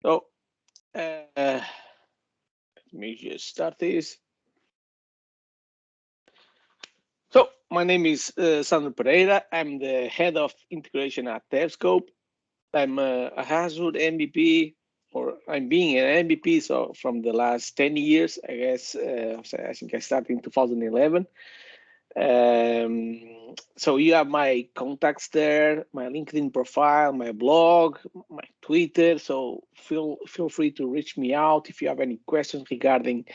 So let me just start this. So my name is Sandro Pereira. I'm the head of integration at Devscope. I'm a Azure MVP, or I'm being an MVP. So from the last 10 years, I guess. So I think I started in 2011. So you have my contacts there, my LinkedIn profile, my blog, my Twitter. So feel free to reach me out if you have any questions regarding,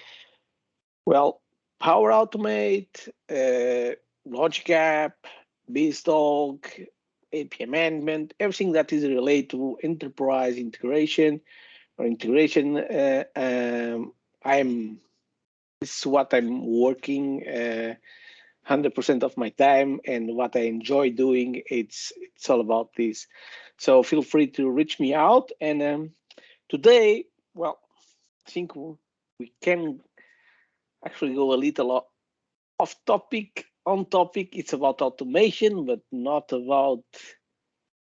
well, Power Automate, Logic App, Beanstalk, API management, everything that is related to enterprise integration or integration. I'm This is what I'm working 100% of my time, and what I enjoy doing. It's all about this. So feel free to reach me out. And today, well, I think we can actually go a little off topic, on topic. It's about automation, but not about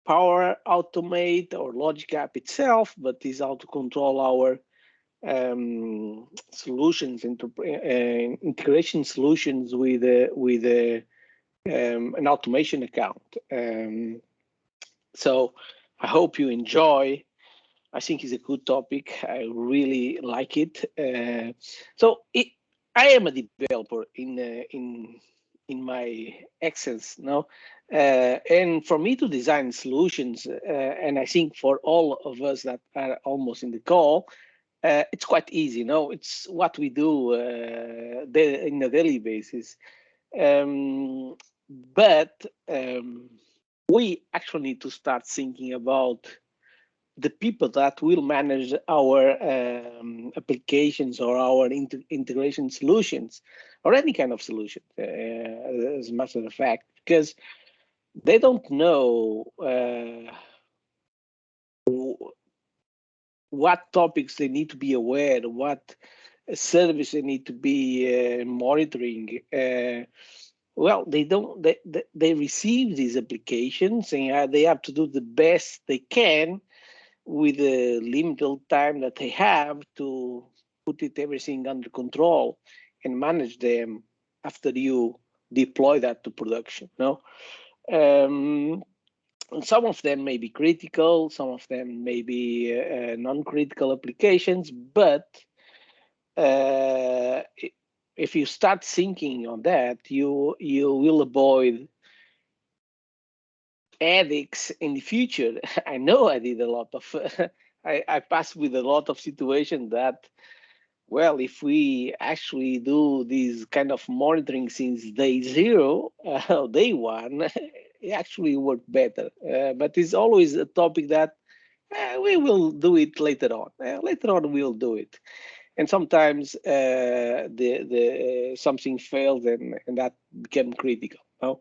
Power Automate or Logic App itself, but is how to control our solutions, integration solutions with an automation account. So I hope you enjoy. I think it's a good topic. I really like it. I am a developer in my essence, no, and for me to design solutions, and I think for all of us that are almost in the call, it's quite easy. No, it's what we do in a daily basis. Um, but we actually need to start thinking about the people that will manage our applications or our integration solutions or any kind of solution, as a matter of fact, because they don't know what topics they need to be aware, what service they need to be monitoring. Well, they don't. They receive these applications, and they have to do the best they can with the limited time that they have to put it everything under control and manage them after you deploy that to production. No, some of them may be critical, some of them may be non-critical applications, but uh, if you start thinking on that, you will avoid headaches in the future. I know I did a lot of, I passed with a lot of situations that, well, if we actually do this kind of monitoring since day zero, day one, it actually worked better. But it's always a topic that we will do it later on. Later on, we'll do it. And sometimes the something fails, and that became critical. No?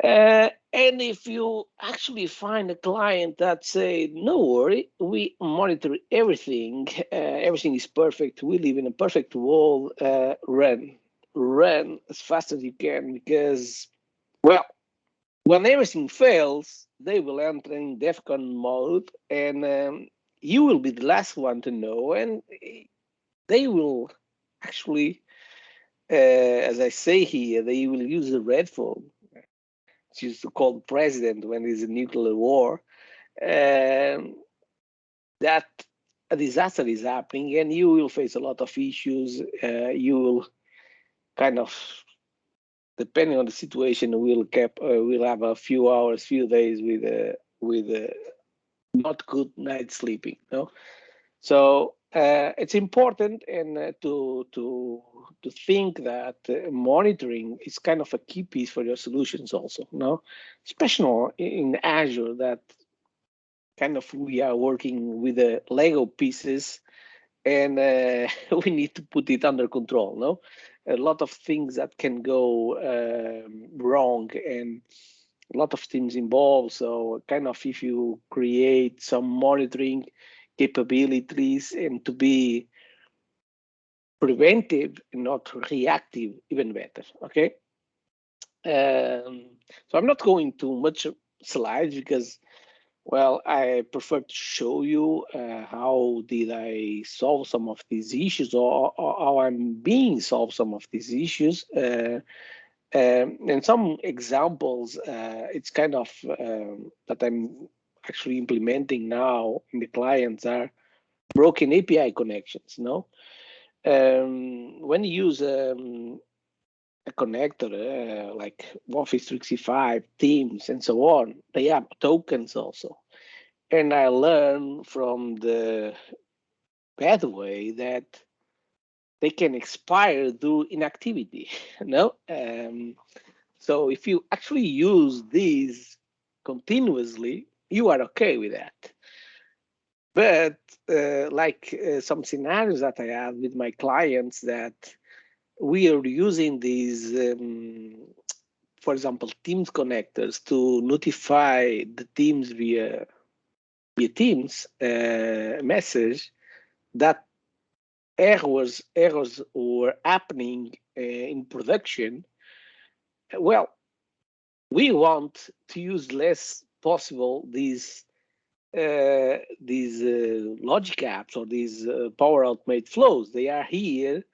And if you actually find a client that say, no worry, we monitor everything, everything is perfect, we live in a perfect world, run as fast as you can, because, well, when everything fails, they will enter in DEFCON mode, and you will be the last one to know, and they will actually, as I say here, they will use the red phone. It's used to call the president when there's a nuclear war. Um, that a disaster is happening, and you will face a lot of issues. You will kind of, depending on the situation, will have a few hours, few days with not good night sleeping. No, so it's important, and to think that monitoring is kind of a key piece for your solutions also. No, especially in Azure, that kind of we are working with the Lego pieces, and we need to put it under control. No, a lot of things that can go wrong, and a lot of teams involved. So kind of if you create some monitoring capabilities and to be preventive and not reactive, even better. Okay. So I'm not going too much slides because Well, I prefer to show you how did I solve some of these issues, or how I'm being solved some of these issues. And some examples, it's kind of that I'm actually implementing now in the clients are broken API connections. When you use a connector like Office 365, Teams, and so on, they have tokens also. And I learned from the pathway that they can expire due inactivity. No, so if you actually use these continuously, you are okay with that. But some scenarios that I have with my clients that we are using these, for example, Teams connectors to notify the teams via Teams message that errors were happening in production. Well, we want to use less possible these logic apps or these power automate flows. They are here.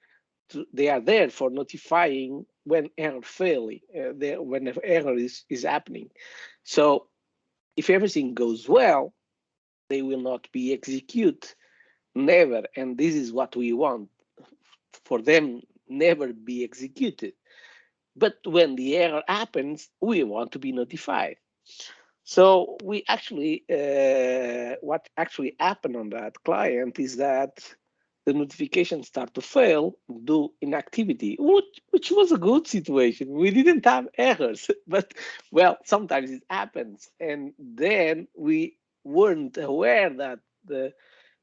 They are there for notifying when error failing, when an error is happening. So if everything goes well, they will not be executed, never. And this is what we want, for them never be executed. But when the error happens, we want to be notified. So we actually, what actually happened on that client is that the notifications start to fail due inactivity, which was a good situation. We didn't have errors, but well, sometimes it happens, and then we weren't aware that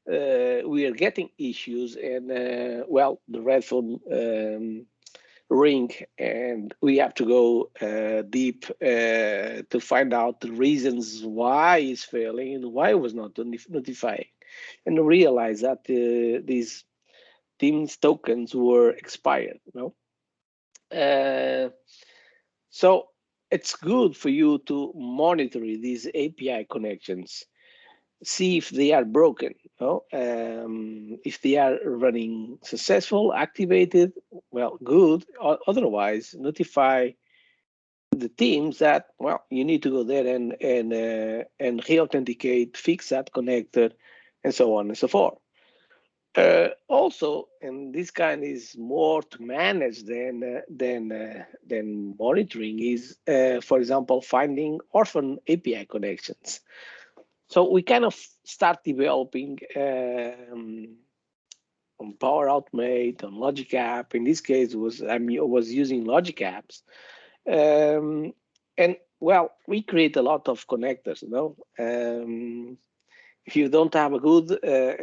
we are getting issues, and well, the red phone ring, and we have to go deep to find out the reasons why it's failing and why it was not notifying, and realize that these Teams tokens were expired. Uh, so it's good for you to monitor these API connections, see if they are broken, if they are running successful, activated, well, good. Otherwise, notify the teams that, well, you need to go there and re-authenticate, fix that connector, and so on and so forth. Also, and this kind is more to manage than monitoring, is, for example, finding orphan API connections. So we kind of start developing on Power Automate, on Logic App. In this case, I was using Logic Apps, and well, we create a lot of connectors. If you don't have a good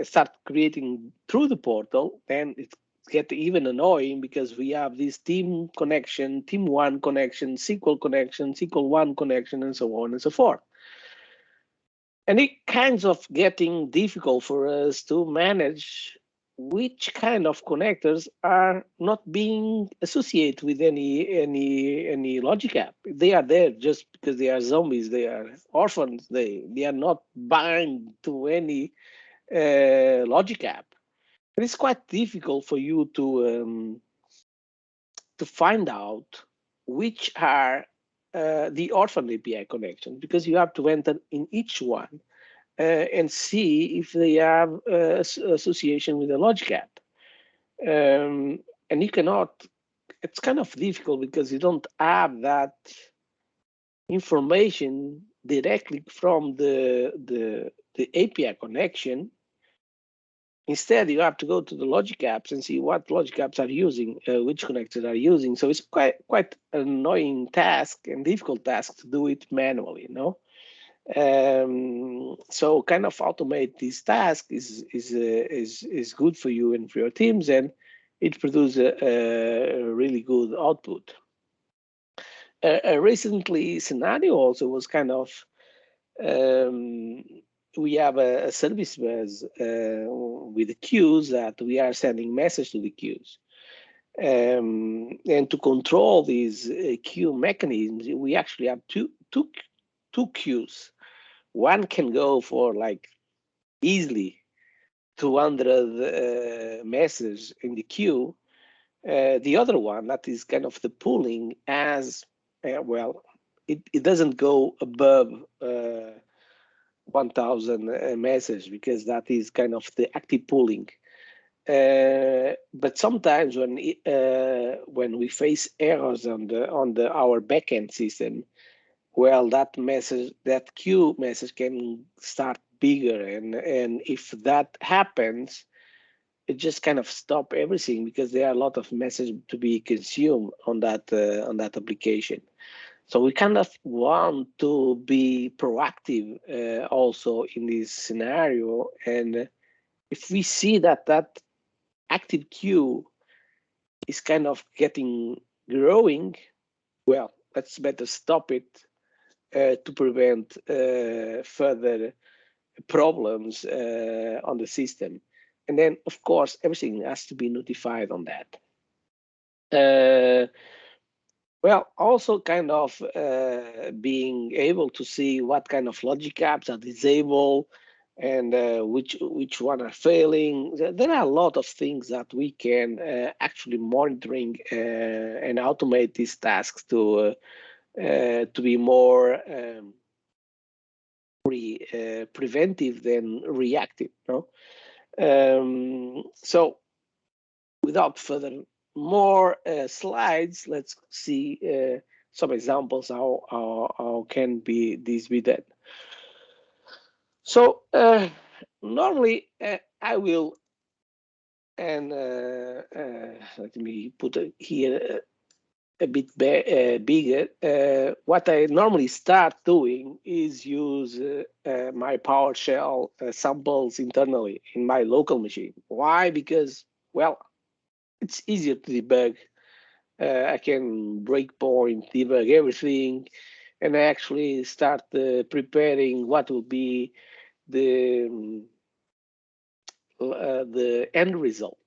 start creating through the portal, then it gets even annoying because we have this team connection, team one connection, SQL one connection, and so on and so forth. And it kinds of getting difficult for us to manage which kind of connectors are not being associated with any logic app. They are there just because they are zombies, they are orphans, they are not bound to any logic app. And it's quite difficult for you to find out which are the orphan API connections, because you have to enter in each one and see if they have association with the logic app. And you cannot, it's kind of difficult because you don't have that information directly from the API connection. Instead, you have to go to the logic apps and see what logic apps are using, which connectors are using. So it's quite an annoying task and difficult task to do it manually. So kind of automate this task is good for you and for your teams, and it produces a really good output. A recently scenario also was kind of we have a service bus with the queues that we are sending message to the queues. And to control these queue mechanisms, we actually have two queues. one can go for like easily 200 messages in the queue. The other one, that is kind of the pooling, as well, it doesn't go above 1,000 messages, because that is kind of the active pooling. But sometimes when we face errors on our backend system, well, that queue message can start bigger, and if that happens, it just kind of stop everything, because there are a lot of messages to be consumed on that application. So we kind of want to be proactive also in this scenario, and if we see that active queue is kind of growing, well, let's better stop it to prevent further problems on the system. And then, of course, everything has to be notified on that. Well, also kind of being able to see what kind of logic apps are disabled, and which one are failing. There are a lot of things that we can actually monitoring and automate these tasks to be more preventive than reactive. No? So without further more slides, let's see some examples how can this be done. So normally I will, and let me put it here a bit bigger. What I normally start doing is use my PowerShell samples internally in my local machine. Why? Because, well, it's easier to debug. I can breakpoint, debug everything, and I actually start preparing what will be the end result.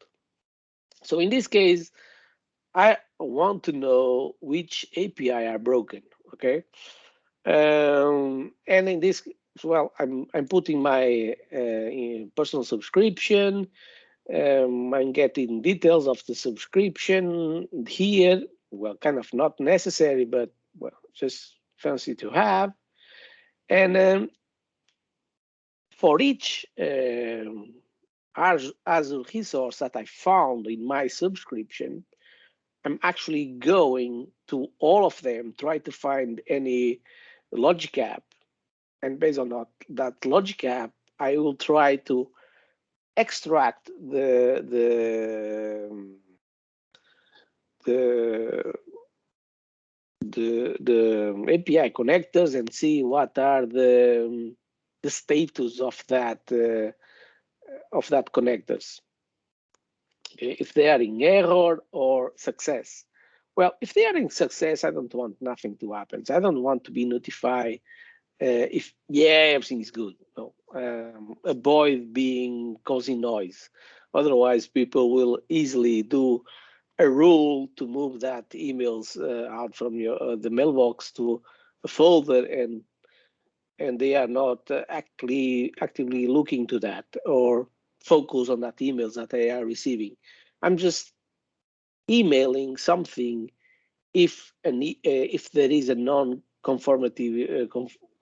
So in this case, I want to know which API are broken. Okay, and in this, well, I'm putting my personal subscription. I'm getting details of the subscription here. Well, kind of not necessary, but well, just fancy to have. And for each Azure resource that I found in my subscription, I'm actually going to all of them, try to find any logic app, and based on that logic app, I will try to extract the API connectors and see what are the status of that connectors. Okay, if they are in error or success. Well, if they are in success, I don't want nothing to happen. So I don't want to be notified if everything is good. No, avoid being causing noise. Otherwise, people will easily do a rule to move that emails out from the mailbox to a folder, and they are not actively looking to that or focus on that emails that they are receiving. I'm just emailing something if there is a non-conformity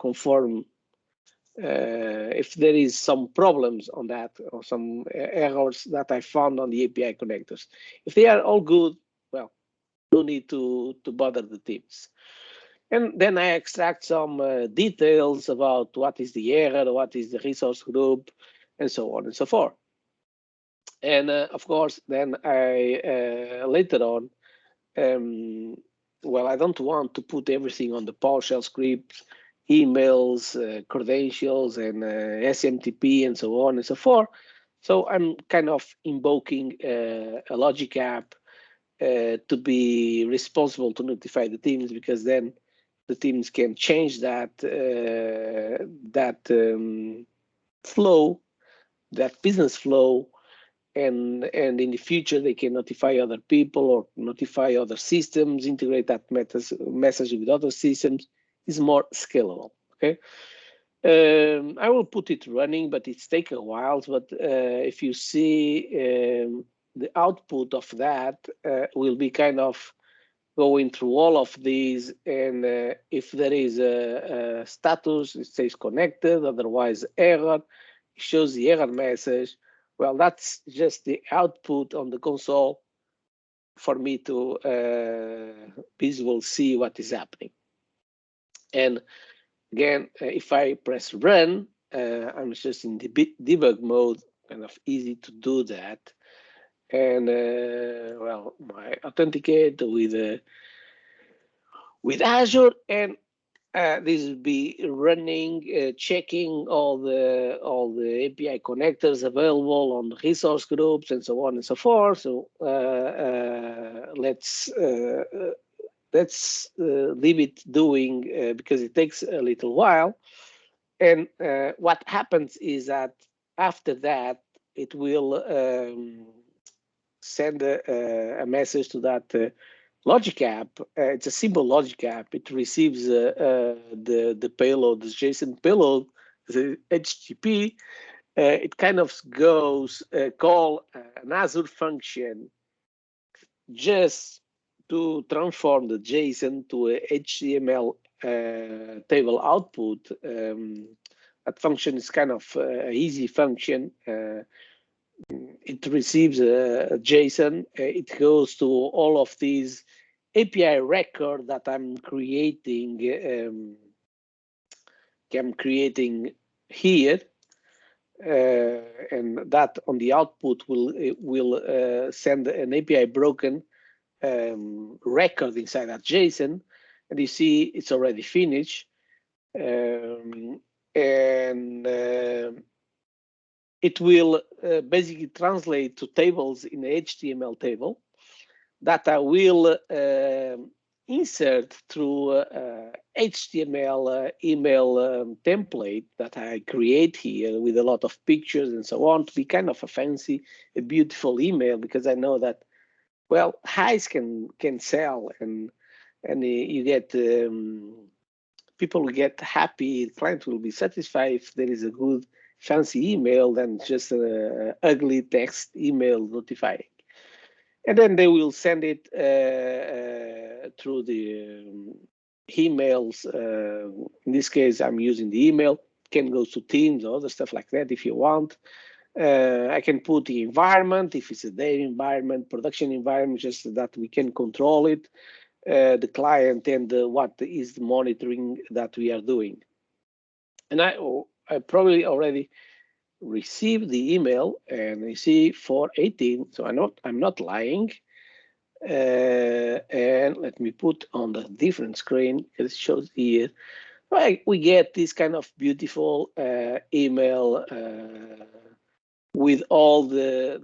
conform if there is some problems on that or some errors that I found on the API connectors. If they are all good, well, no need to bother the teams. And then I extract some details about what is the error, what is the resource group, and so on and so forth. And of course, then I later on, well, I don't want to put everything on the PowerShell script, emails, credentials, and SMTP, and so on and so forth. So I'm kind of invoking a logic app to be responsible to notify the teams, because then the teams can change that flow, that business flow, and in the future they can notify other people or notify other systems, integrate that message with other systems. Is more scalable. Okay, I will put it running, but it's taken a while. But if you see the output of that will be kind of going through all of these, and if there is a status, it says connected, otherwise error, it shows the error message. Well, that's just the output on the console for me to visual see what is happening. And again, if I press run, I'm just in the debug mode, kind of easy to do that. And well, I authenticate with Azure, and this will be running, checking all the API connectors available on the resource groups and so on and so forth. So let's leave it doing because it takes a little while. And what happens is that after that, it will send a message to that logic app. It's a simple logic app. It receives the payload, the JSON payload, the HTTP. It kind of goes call an Azure function just to transform the JSON to a HTML table output. That function is kind of an easy function. It receives a JSON. It goes to all of these API record that I'm creating. Here, and that on the output will send an API broken record inside that JSON, and you see it's already finished, and it will basically translate to tables in the HTML table that I will insert through HTML email template that I create here with a lot of pictures and so on, to be kind of a fancy, a beautiful email, because I know that, well, highs can sell, and you get people will get happy, clients will be satisfied if there is a good fancy email than just an ugly text email notifying. And then they will send it through the emails. In this case, I'm using the email. It can go to Teams or other stuff like that if you want. I can put the environment, if it's a dev environment, production environment, just so that we can control it, the client, and what is the monitoring that we are doing. And I probably already received the email, and I see 418, so I'm not lying. And let me put on the different screen, because it shows here. Right, we get this kind of beautiful email with all the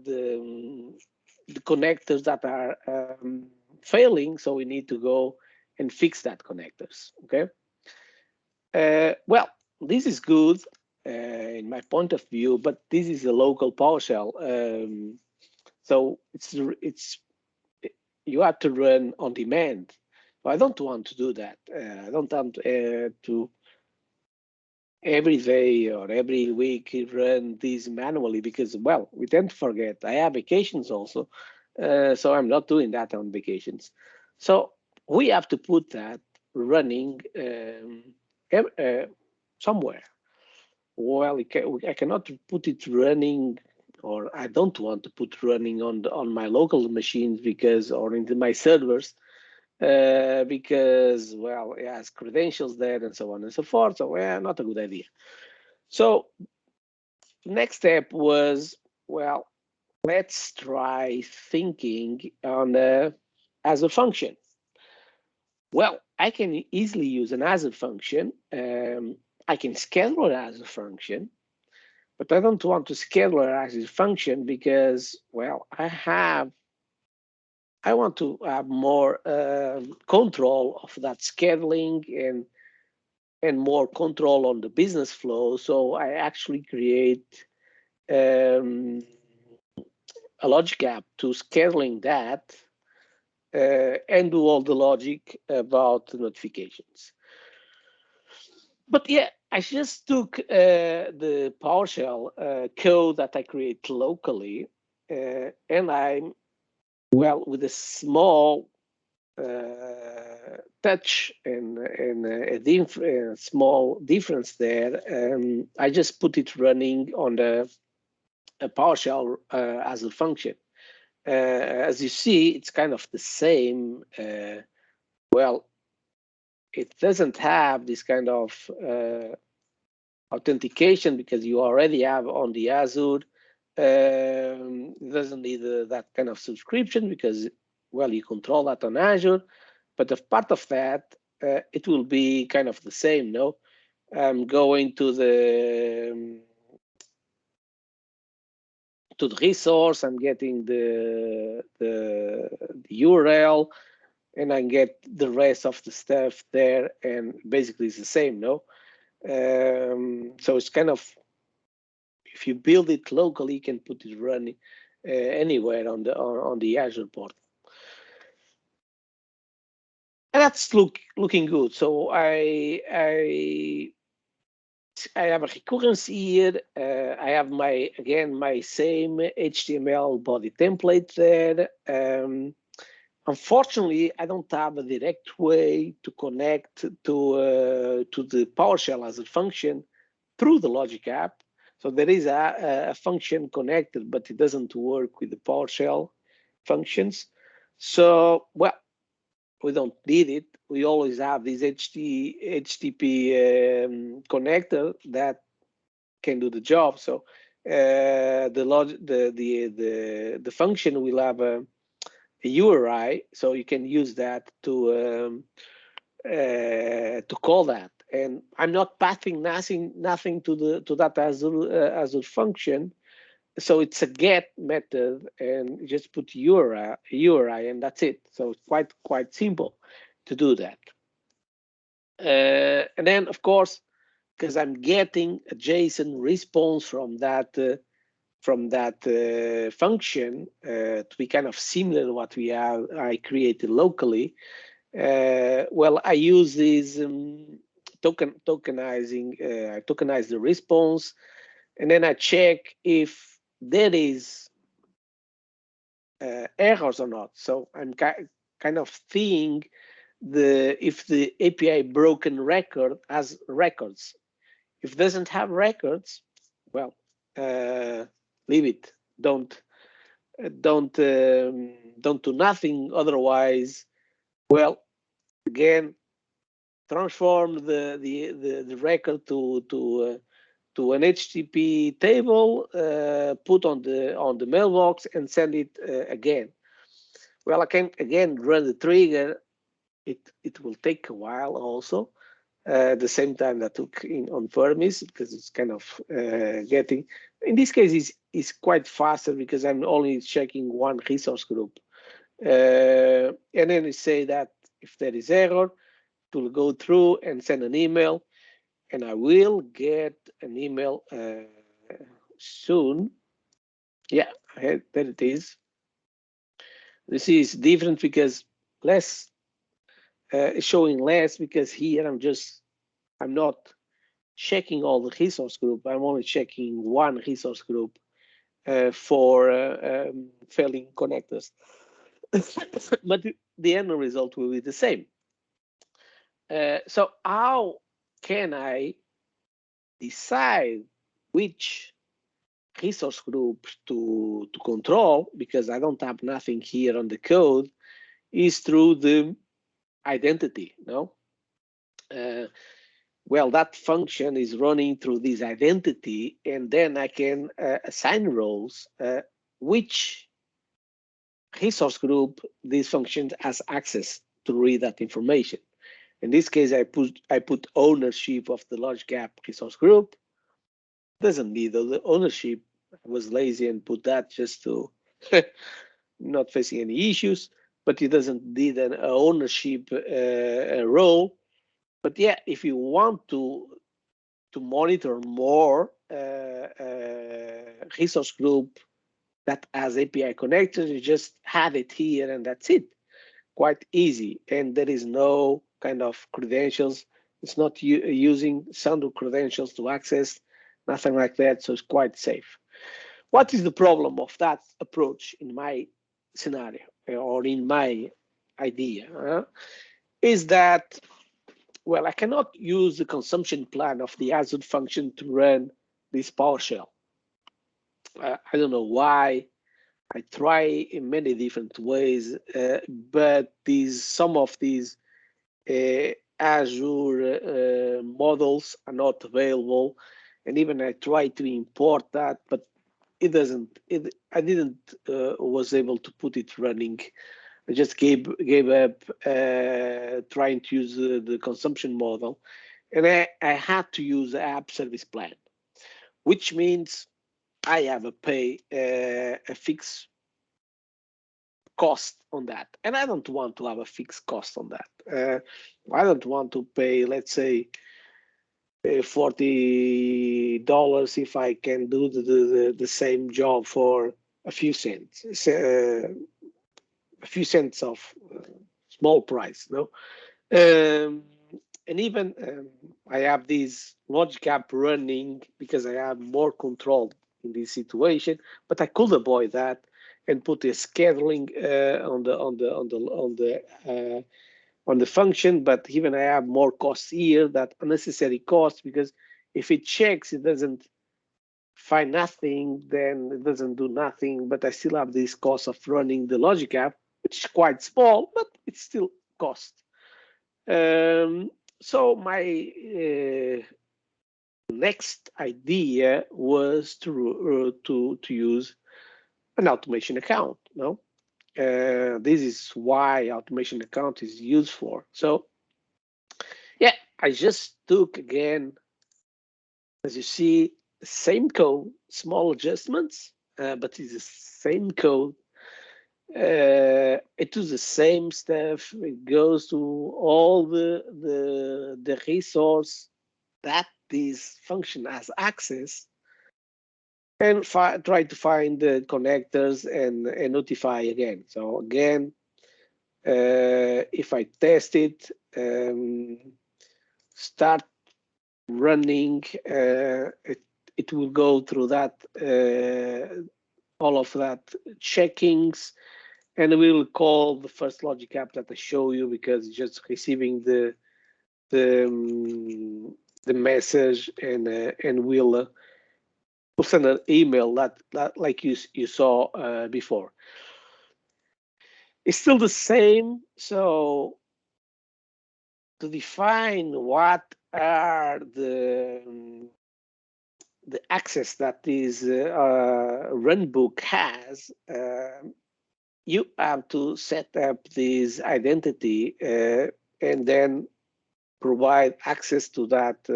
connectors that are failing, so we need to go and fix that connectors. Okay. Well, this is good in my point of view, but this is a local PowerShell, so it's you have to run on demand. I don't want to do that. I don't want to every day or every week run these manually, because, well, we tend to forget. I have vacations also, so I'm not doing that on vacations. So we have to put that running somewhere. Well, I cannot put it running, or I don't want to put running on my local machines, because, or into my servers, because, well, it has credentials there and so on and so forth. So, well, not a good idea. So next step was, well, let's try thinking on as a function. Well, I can easily use an as a function. I can schedule it as a function, but I don't want to schedule it as a function because, well, I want to have more control of that scheduling and more control on the business flow. So I actually create a logic app to scheduling that and do all the logic about the notifications. But yeah, I just took the PowerShell code that I create locally, and I'm, well, with a small touch and a small difference there. I just put it running on the PowerShell as a function. As you see, it's kind of the same. Well, it doesn't have this kind of authentication because you already have on the Azure. It doesn't need that kind of subscription because, well, you control that on Azure. But as part of that, it will be kind of the same, no? I'm going to the resource, I'm getting the URL, and I get the rest of the stuff there, and basically it's the same, no? So it's kind of, if you build it locally, you can put it running anywhere on the Azure portal. And that's looking good. So I have a recurrence here. I have my same HTML body template there. Unfortunately, I don't have a direct way to connect to the PowerShell as a function through the Logic app. So there is a function connected, but it doesn't work with the PowerShell functions. So, well, we don't need it. We always have this HTTP connector that can do the job. So the function will have a URI, so you can use that to call that. And I'm not passing nothing to that Azure function. So it's a get method, and you just put URI, and that's it. So it's quite simple to do that. And then, of course, because I'm getting a JSON response from that function to be kind of similar to what I created locally. Well, I use this tokenizing. I tokenize the response, and then I check if there is errors or not. So I'm kind of seeing if the API broken record has records. If it doesn't have records, well, leave it. Don't do nothing. Otherwise, well, again, transform the record to an HTTP table, put on the mailbox, and send it again. Well, I can again run the trigger. It will take a while also. At the same time that took on Permis, because it's kind of getting. In this case, is quite faster because I'm only checking one resource group, and then it say that if there is error, it will go through and send an email, and I will get an email soon. Yeah, there it is. This is different because less showing less because here I'm not checking all the resource group. I'm only checking one resource group for failing connectors. But the end result will be the same. So how can I decide which resource group to control, because I don't have nothing here on the code, is through the identity, no? Well, that function is running through this identity, and then I can assign roles which resource group this function has access to read that information. In this case, I put ownership of the large gap resource group. Doesn't need the ownership. I was lazy and put that just to not facing any issues, but it doesn't need an ownership role. But yeah, if you want to monitor more resource group that has API connectors, you just add it here and that's it. Quite easy. And there is no kind of credentials It's not using Sandu credentials to access, nothing like that. So it's quite safe. What is the problem of that approach in my scenario or in my idea? Is that, well, I cannot use the consumption plan of the Azure function to run this PowerShell. I don't know why. I try in many different ways, but some of these Azure models are not available, and even I try to import that, but it doesn't. I didn't was able to put it running. I just gave up trying to use the consumption model, and I had to use the app service plan, which means I have to pay a fixed cost on that, and I don't want to have a fixed cost on that. I don't want to pay, let's say, $40 if I can do the same job for a few cents, a few cents of small price, no. Um, and even I have this logic app running because I have more control in this situation, but I could avoid that and put a scheduling on the function. But even I have more costs here, that unnecessary costs, because if it checks, it doesn't find nothing, then it doesn't do nothing. But I still have this cost of running the logic app, which is quite small, but it's still cost. So my next idea was to use an automation account. No, this is why automation account is used for. So yeah, I just took again, as you see, the same code, small adjustments, but it's the same code. It does the same stuff. It goes to all the resource that this function has access, and try to find the connectors and notify again. So again, if I test it, start running, it will go through that all of that checkings, and we will call the first logic app that I show you, because it's just receiving the message, and we'll send an email that like you saw before. It's still the same. So to define what are the access that this runbook has, you have to set up this identity and then provide access to that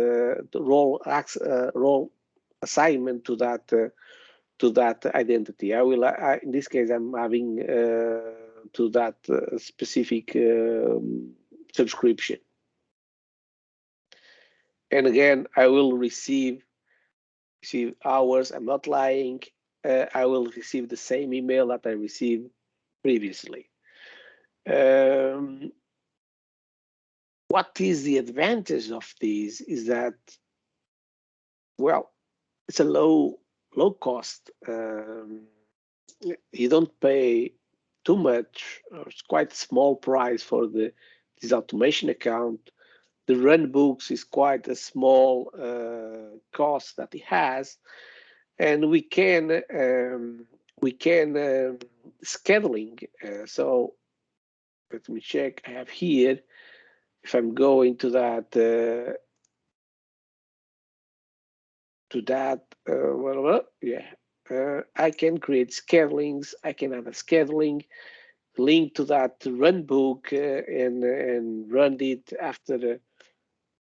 role assignment to that identity. In this case, I'm having to that specific subscription. And again, I will receive hours. I'm not lying. I will receive the same email that I received previously. What is the advantage of this is that, well, it's a low cost. You don't pay too much. It's quite a small price for this automation account. The run books is quite a small cost that it has, and we can scheduling. So let me check. I have here. If I'm going to that I can create schedulings. I can have a scheduling link to that run book and run it after the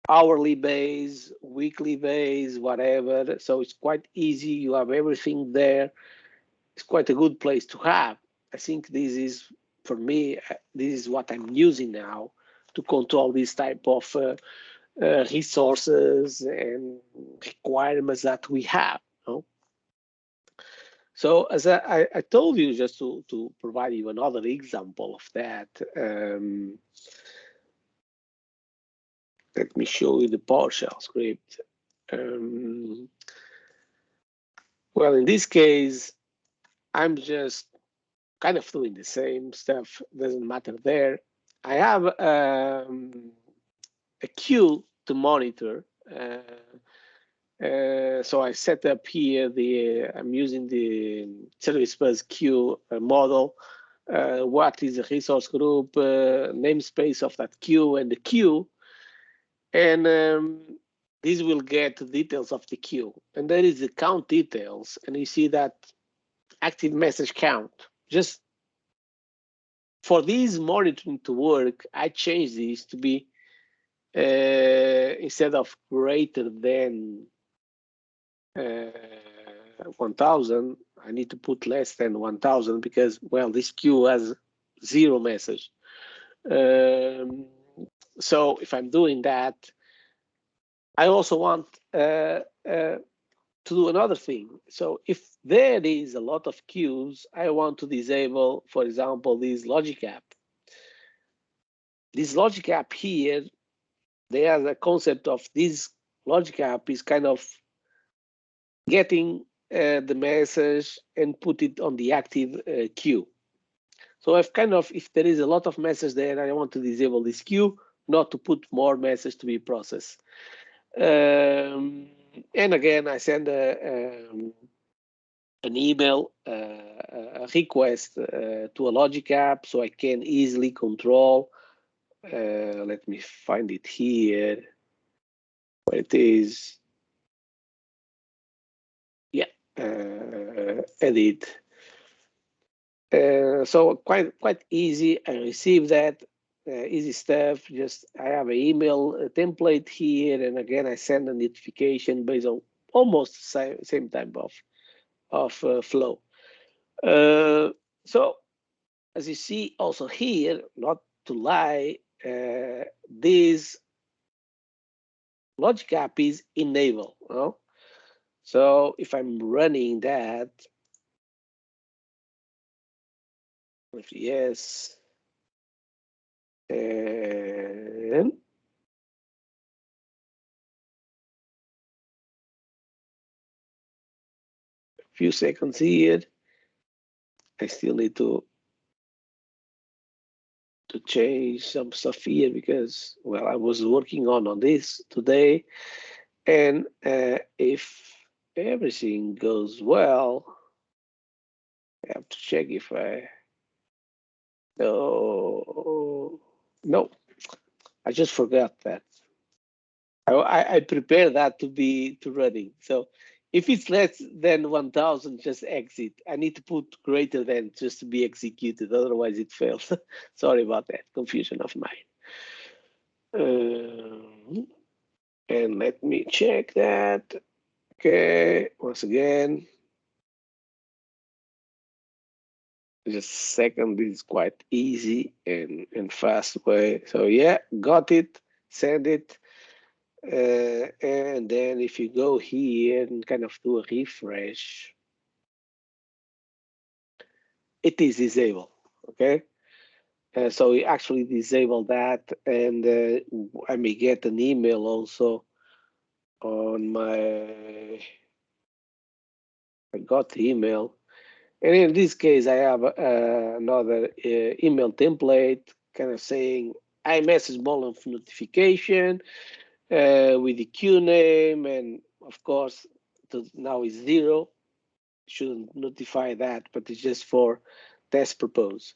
hourly base, weekly base, whatever. So it's quite easy. You have everything there. It's quite a good place to have. I think this is, for me, this is what I'm using now to control this type of resources and requirements that we have. No? So as I told you, just to provide you another example of that, Let me show you the PowerShell script. Well, in this case, I'm just kind of doing the same stuff, doesn't matter there. I have a queue to monitor. So I set up here I'm using the service bus queue model. What is the resource group, namespace of that queue and the queue. And this will get the details of the queue. And there is the count details. And you see that active message count. Just for this monitoring to work, I changed this to be instead of greater than 1000, I need to put less than 1000 because, well, this queue has 0 message. So if I'm doing that, I also want to do another thing. So if there is a lot of queues, I want to disable, for example, this logic app. This logic app here, there's a concept of this logic app is kind of getting the message and put it on the active queue. So if there is a lot of message there, I want to disable this queue, not to put more message to be processed. And again, I send an email, a request to a logic app so I can easily control. Let me find it here, where it is. Yeah, edit. So quite easy. I receive that. Easy stuff. Just I have an email template here, and again I send a notification based on almost same type of flow. So as you see also here, not to lie, this logic app is enable. So if I'm running that, yes, and few seconds here. I still need to change some stuff here because, well, I was working on this today, and if everything goes well, I have to check if no, I just forgot that. I prepare that to running. So if it's less than 1000, just exit. I need to put greater than just to be executed, otherwise it fails. Sorry about that, confusion of mine. And let me check that. Okay, once again. Just a second, this is quite easy and fast way. So yeah, got it, send it. And then if you go here and kind of do a refresh, it is disabled, okay? So we actually disable that, and I may get an email also on I got the email. And in this case, I have another email template kind of saying iMessage ball of notification with the queue name, and of course, now is 0. Shouldn't notify that, but it's just for test purpose.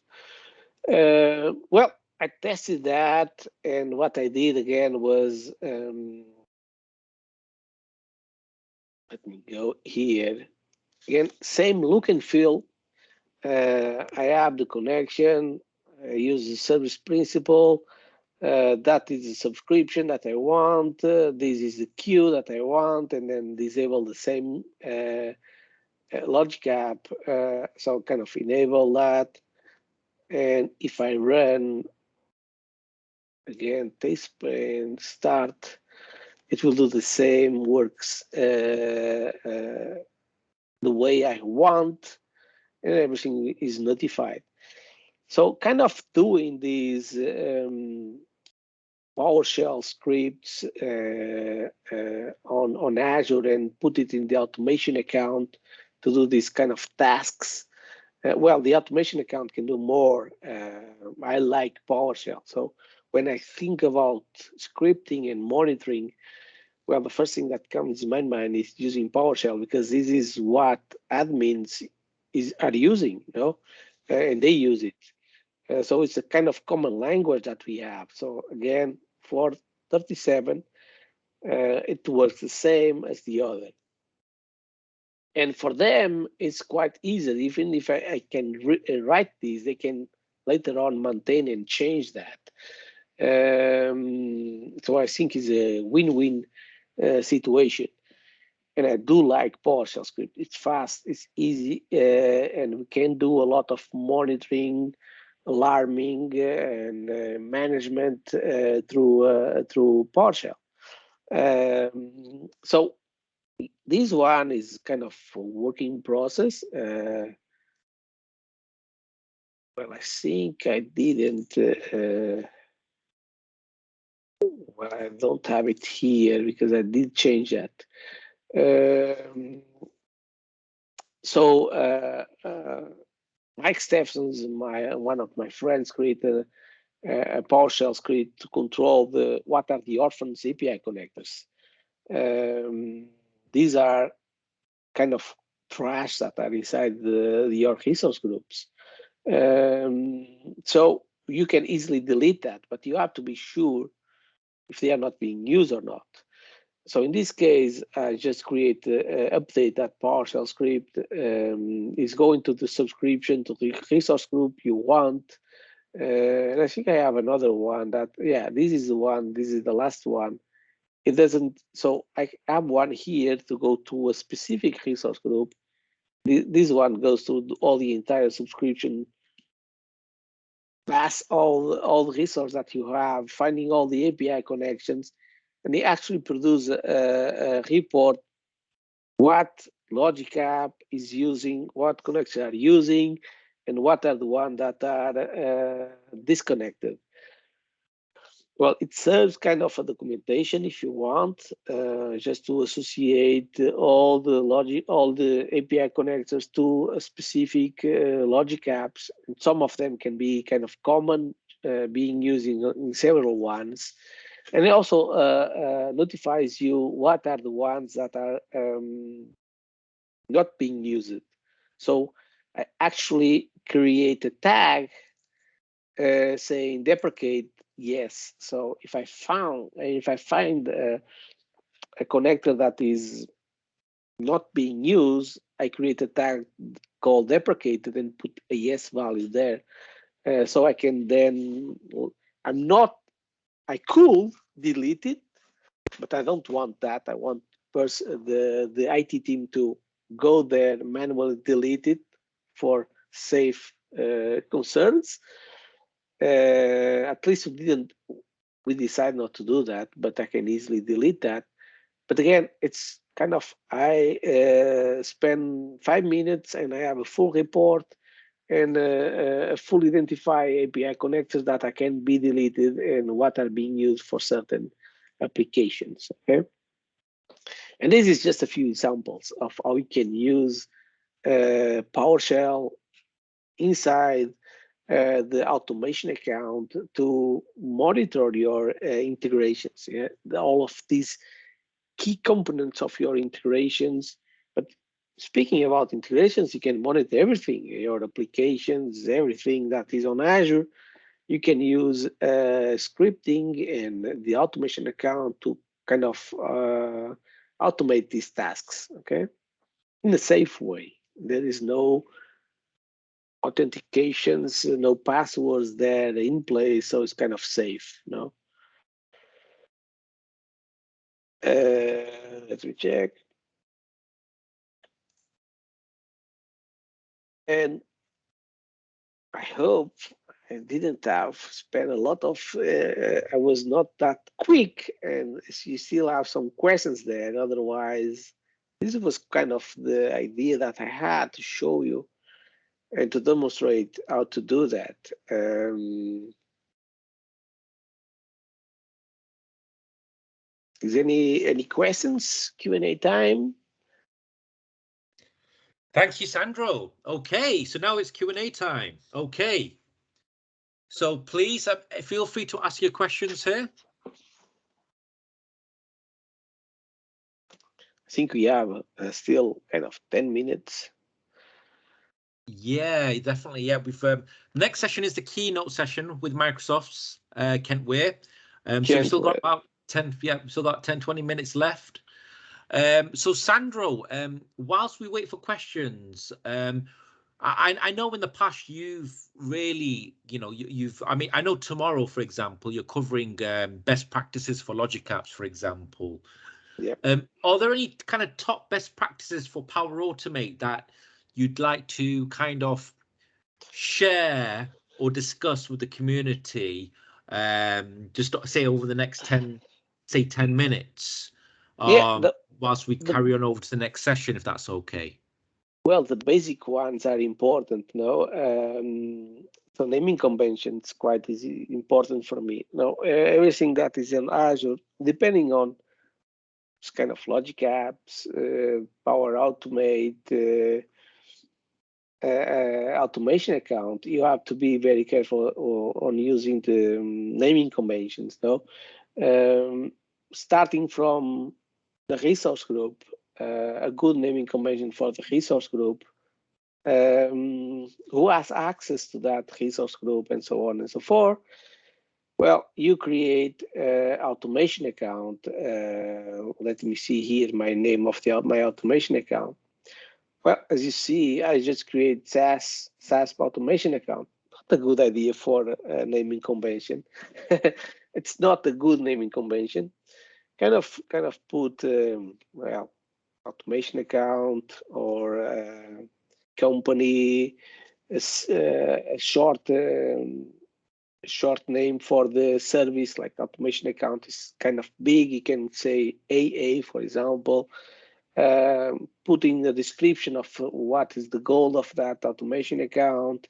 Well, I tested that, and what I did again was, let me go here. Again, same look and feel. I have the connection, I use the service principal. That is the subscription that I want. This is the queue that I want, and then disable the same logic app. So kind of enable that. And if I run again, taste start, it will do the same works the way I want, and everything is notified. So kind of doing these PowerShell scripts on Azure and put it in the automation account to do these kind of tasks. Well, the automation account can do more. I like PowerShell. So when I think about scripting and monitoring, well, the first thing that comes in my mind is using PowerShell, because this is what admins are using, and they use it. So it's a kind of common language that we have. So again, for 37, it works the same as the other. And for them, it's quite easy. Even if I can write these, they can later on maintain and change that. So I think it's a win-win situation. And I do like PowerShell script. It's fast, it's easy, and we can do a lot of monitoring, alarming, and management through PowerShell. So this one is kind of a working process. Well, I think I didn't. Well, I don't have it here because I did change that. Mike Steffens, one of my friends, created a PowerShell script to control what are the Orphan API connectors. These are kind of trash that are inside your resource groups. So you can easily delete that, but you have to be sure if they are not being used or not. So in this case, I just create update that PowerShell script is going to the subscription to the resource group you want. And I think I have another one that, yeah, this is the one, this is the last one. It doesn't, so I have one here to go to a specific resource group. This one goes to all the entire subscription, pass all the resources that you have, finding all the API connections, and they actually produce a report what logic app is using, what connections are using, and what are the ones that are disconnected. Well, it serves kind of a documentation if you want, just to associate all the logic, all the API connectors to a specific logic apps. And some of them can be kind of common, being used in several ones. And it also notifies you what are the ones that are not being used. So I actually create a tag saying deprecate yes. So if I find a connector that is not being used, I create a tag called deprecated and put a yes value there. So I can then, I could delete it, but I don't want that. I want the IT team to go there, manually delete it for safe concerns. At least we decide not to do that, but I can easily delete that. But again, it's kind of, I spend 5 minutes and I have a full report and a full identify API connectors that I can be deleted and what are being used for certain applications. Okay, and this is just a few examples of how you can use PowerShell inside the automation account to monitor your integrations. Yeah, all of these key components of your integrations. But speaking about integrations, you can monitor everything, your applications, everything that is on Azure. You can use scripting and the automation account to kind of automate these tasks, okay, in a safe way. There is no authentications, no passwords there in place, so it's kind of safe, no? Let me check. And I hope I didn't have spent a lot of, I was not that quick, and you still have some questions there. Otherwise, this was kind of the idea that I had to show you and to demonstrate how to do that. Is any questions? Q&A time. Thank you, Sandro. Okay, so now it's Q&A time. Okay, so please feel free to ask your questions here. I think we have still kind of 10 minutes. Yeah, definitely. Yeah, we've next session is the keynote session with Microsoft's Kent Weir. So we've still got about 10, yeah, we've still got 10, 20 minutes left. So Sandro, whilst we wait for questions, I know in the past you've really, I mean, I know tomorrow, for example, you're covering best practices for Logic Apps, for example. Yeah. Are there any kind of top best practices for Power Automate that you'd like to kind of share or discuss with the community, just say over the next 10 minutes, whilst we carry on over to the next session, if that's okay? Well, the basic ones are important, no? So naming conventions quite is important for me. No, everything that is in Azure, depending on this kind of Logic Apps, Power Automate, automation account, you have to be very careful on using the naming conventions. No, starting from the resource group, a good naming convention for the resource group, who has access to that resource group, and so on and so forth. Well, you create automation account. Let me see here my name of my automation account. Well, as you see, I just create SaaS automation account. Not a good idea for a naming convention. It's not a good naming convention. Kind of put well, automation account or company, a short name for the service, like automation account is kind of big. You can say AA, for example. Putting a description of what is the goal of that automation account,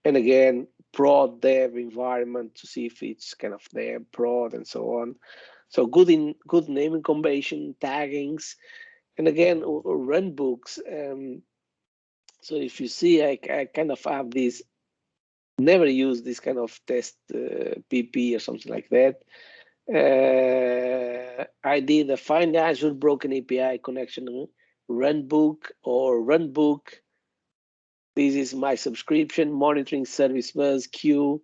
and again, prod dev environment to see if it's kind of there, prod, and so on. So good naming convention, taggings, and again, run books. So if you see, I kind of have this, never use this kind of test PP or something like that. I did a Find Azure Broken API Connection runbook or runbook. This is my subscription, monitoring service bus queue,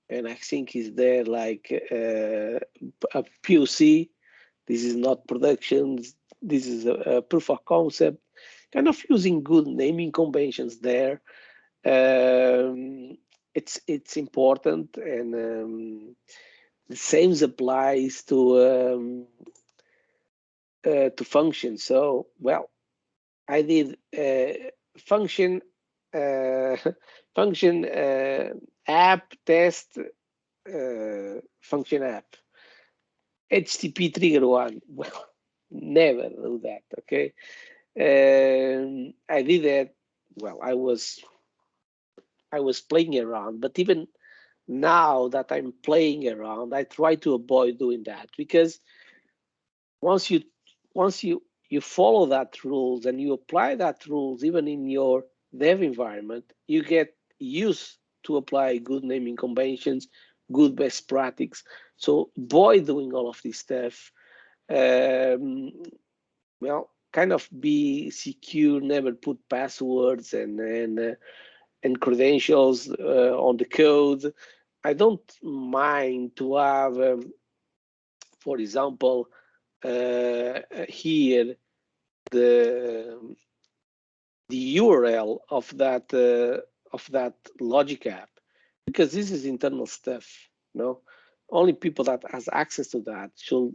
and I think is there like a POC. This is not production. This is a proof of concept. Kind of using good naming conventions there. It's important, and the same applies to function. So, well, I did function function app test function app HTTP trigger one. Well, never do that. Okay, I did that. Well, I was playing around, but even now that I'm playing around, I try to avoid doing that, because once you follow that rules and you apply that rules even in your dev environment, you get used to apply good naming conventions, good best practices. So avoid doing all of this stuff. Well, kind of be secure, never put passwords and credentials on the code. I don't mind to have, for example, here the URL of that Logic app, because this is internal stuff. No, only people that has access to that should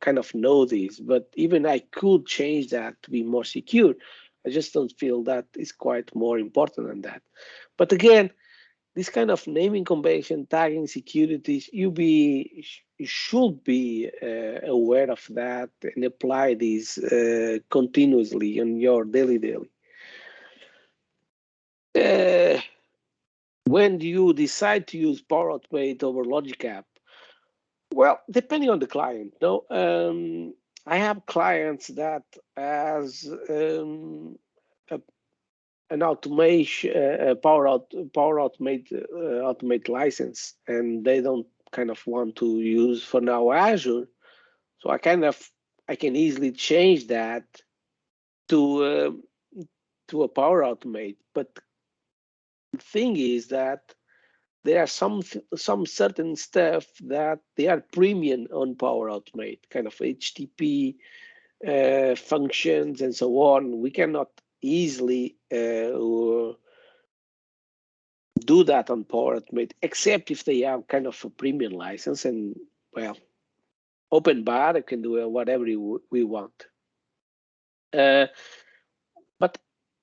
kind of know this. But even I could change that to be more secure. I just don't feel that is quite more important than that. But again, this kind of naming convention, tagging, securities, you should be aware of that and apply these continuously in your daily. When you decide to use Power Automate over Logic App, Well, depending on the client, no. I have clients that as a, an automation, automate license, and they don't kind of want to use for now Azure. So I can easily change that to a Power Automate. But the thing is that there are some certain stuff that they are premium on Power Automate, kind of HTTP functions and so on. We cannot easily do that on Power Automate, except if they have kind of a premium license. And well, open bar can do whatever we want. But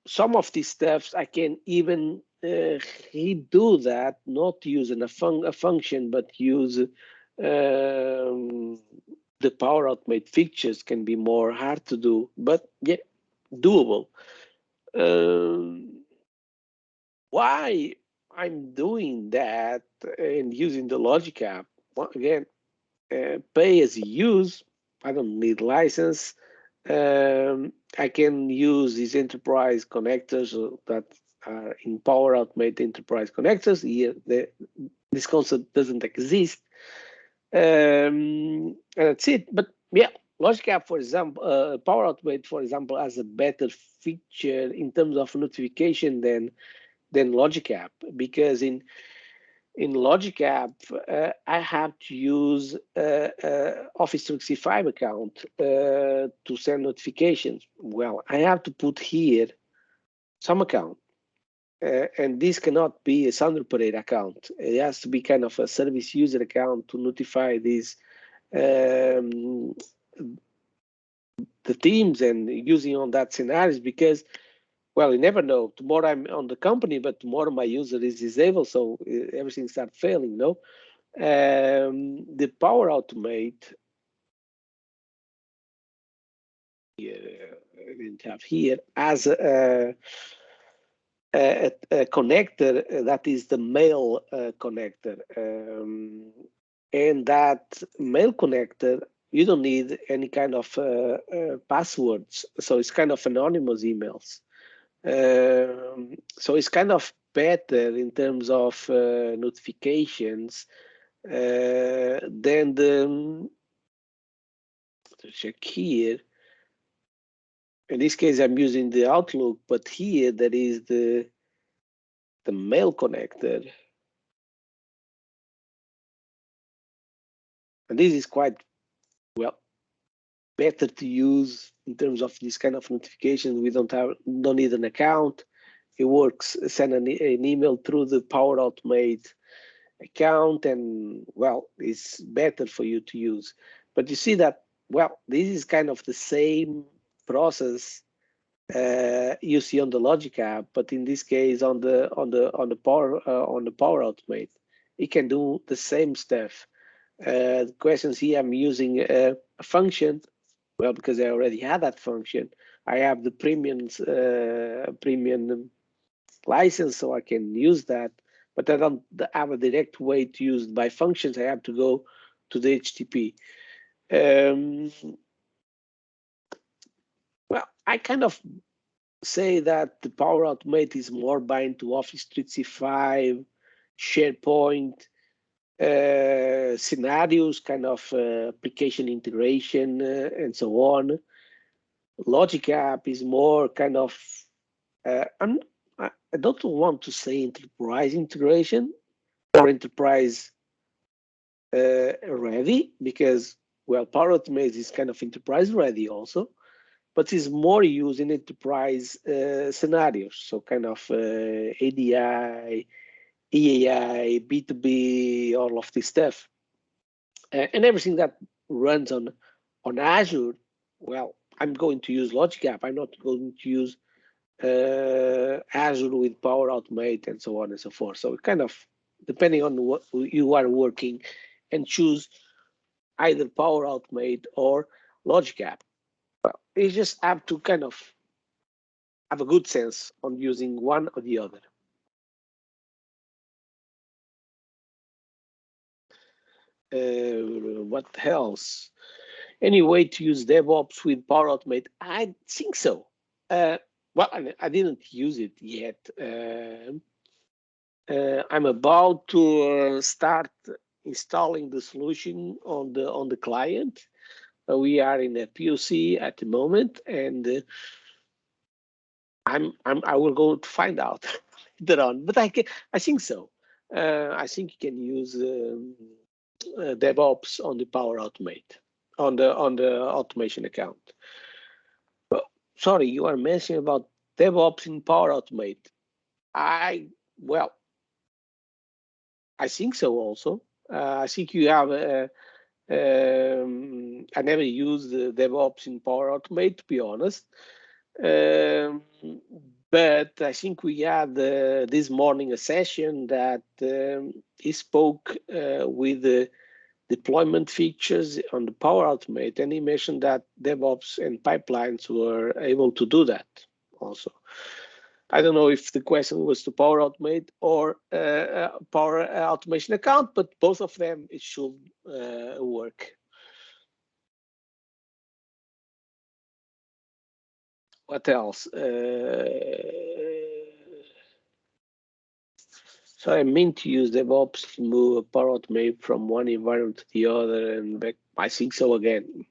some of these steps I can even redo that, not using a function, but use the Power Automate features can be more hard to do, but yeah, doable. Why I'm doing that and using the Logic app? Well, again, pay as you use. I don't need license. I can use these enterprise connectors that are in Power Automate enterprise connectors. Here, this concept doesn't exist. And that's it. But yeah, Logic App, for example, Power Automate, for example, has a better feature in terms of notification than Logic App, because in Logic App, I have to use Office 365 account to send notifications. Well, I have to put here some account, and this cannot be a Sandro Pereira account. It has to be kind of a service user account to notify these the teams and using on that scenarios, because well, you never know. Tomorrow I'm on the company, but tomorrow my user is disabled, so everything starts failing. No, the Power Automate I didn't have here as a connector that is the mail connector, and that mail connector you don't need any kind of passwords, so it's kind of anonymous emails. So it's kind of better in terms of notifications than the, to check here. In this case, I'm using the Outlook, but here there is the mail connector. And this is quite, well, better to use in terms of this kind of notifications. We don't need an account. It works, send an email through the Power Automate account, and well, it's better for you to use. But you see that, well, this is kind of the same process you see on the Logic app, but in this case on the Power Automate, it can do the same stuff. The questions here, I'm using a function. Well, because I already had that function, I have the premium license, so I can use that. But I don't have a direct way to use it by functions. I have to go to the HTTP. Well, I kind of say that the Power Automate is more bind to Office 365, SharePoint, scenarios, kind of application integration, and so on. Logic App is more kind of, I don't want to say enterprise integration or enterprise ready, because, well, Power Automate is kind of enterprise ready also, but is more used in enterprise scenarios. So kind of ADI, EAI, B2B, all of this stuff. And everything that runs on Azure, well, I'm going to use Logic App. I'm not going to use Azure with Power Automate and so on and so forth. So kind of depending on what you are working, and choose either Power Automate or Logic App. Well, you just have to kind of have a good sense on using one or the other. What else? Any way to use DevOps with Power Automate? I think so. Well, I didn't use it yet. I'm about to start installing the solution on the client. We are in a POC at the moment, and I will go to find out later on. But I think so. I think you can use DevOps on the Power Automate on the automation account. Well, sorry, you are mentioning about DevOps in Power Automate. I think so also. I think you have I never used DevOps in Power Automate, to be honest. But I think we had this morning a session that he spoke with the deployment features on the Power Automate, and he mentioned that DevOps and pipelines were able to do that also. I don't know if the question was to Power Automate or Power Automation account, but both of them, it should work. What else? So I mean to use DevOps to move Power Automate from one environment to the other and back. I think so again.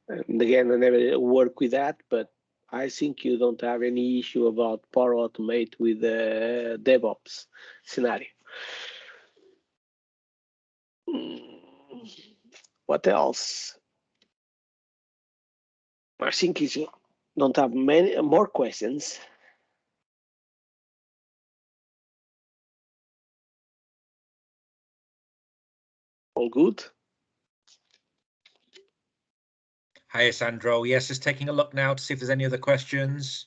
And again, I never work with that, but I think you don't have any issue about Power Automate with the DevOps scenario. What else? I think you don't have many more questions. All good? Hi, Sandro. Yes, just taking a look now to see if there's any other questions.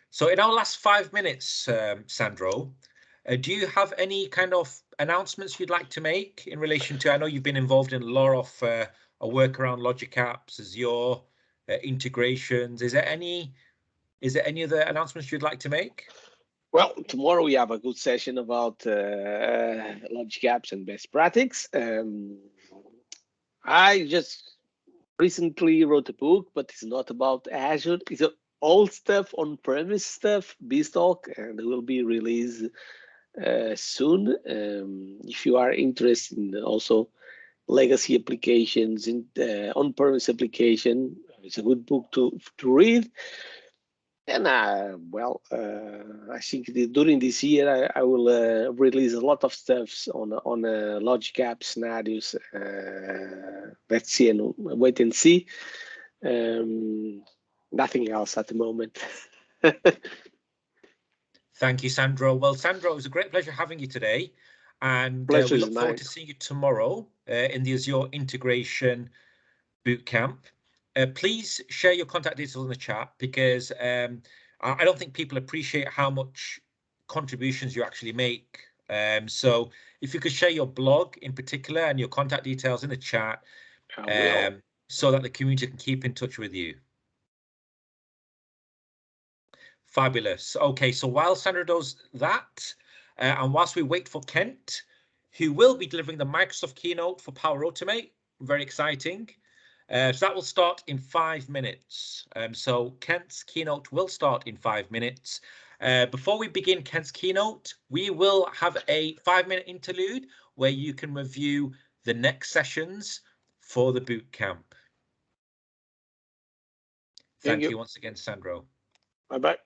So in our last 5 minutes, Sandro, do you have any kind of announcements you'd like to make in relation to, I know you've been involved in a lot of work around Logic Apps, Azure, integrations. Is there any other announcements you'd like to make? Well, tomorrow we have a good session about Logic Apps and best practices. I just recently wrote a book, but it's not about Azure. It's old stuff, on-premise stuff, Beanstalk, and it will be released soon. If you are interested in also legacy applications, in on-premise application, it's a good book to read. And I think during this year I will release a lot of stuff on Logic App scenarios. Let's see and wait and see. Nothing else at the moment. Thank you, Sandro. Well, Sandro, it was a great pleasure having you today. And we look forward to seeing you tomorrow in the Azure Integration Bootcamp. Please share your contact details in the chat, because I don't think people appreciate how much contributions you actually make. So if you could share your blog in particular and your contact details in the chat, so that the community can keep in touch with you. Fabulous. Okay, so while Sandra does that, and whilst we wait for Kent, who will be delivering the Microsoft keynote for Power Automate, very exciting. So that will start in 5 minutes. So Kent's keynote will start in 5 minutes. Before we begin Kent's keynote, we will have a 5-minute interlude where you can review the next sessions for the bootcamp. Thank you once again, Sandro. Bye-bye.